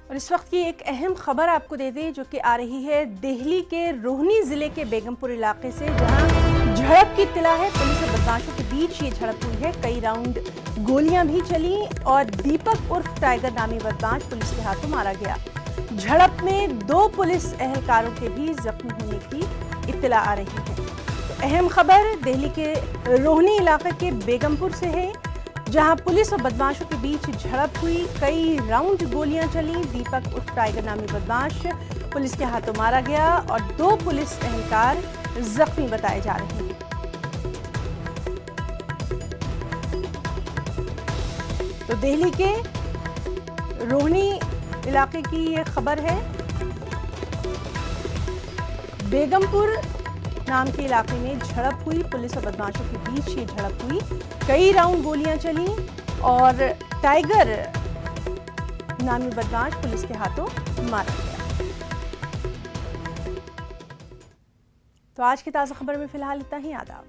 और इस वक्त की एक अहम खबर आपको दे दें जो कि आ रही है दिल्ली के रोहनी जिले के बेगमपुर इलाके से, जहां झड़प की इत्तला है। पुलिस और बदमाशों के बीच ये झड़प हुई है। कई राउंड गोलियां भी चली और दीपक उर्फ टाइगर नामी बदमाश पुलिस के हाथों मारा गया। झड़प में 2 पुलिस एहलकारों के भी जख्मी होने की इत्तला आ रही है। तो अहम खबर दिल्ली के रोहनी इलाके के बेगमपुर से है, जहां पुलिस और बदमाशों के बीच झड़प हुई। कई राउंड गोलियां चली। दीपक उर्फ टाइगर नामी बदमाश पुलिस के हाथों मारा गया और 2 पुलिस एहलकार जख्मी बताए जा रहे हैं। तो दिल्ली के रोहनी इलाके की ये खबर है। बेगमपुर नाम के इलाके में झड़प हुई। पुलिस और बदमाशों के बीच ये झड़प हुई। कई राउंड गोलियां चली और टाइगर नामी बदमाश पुलिस के हाथों मारा गया। तो आज की ताज़ा खबर में फिलहाल इतना ही। आदाब।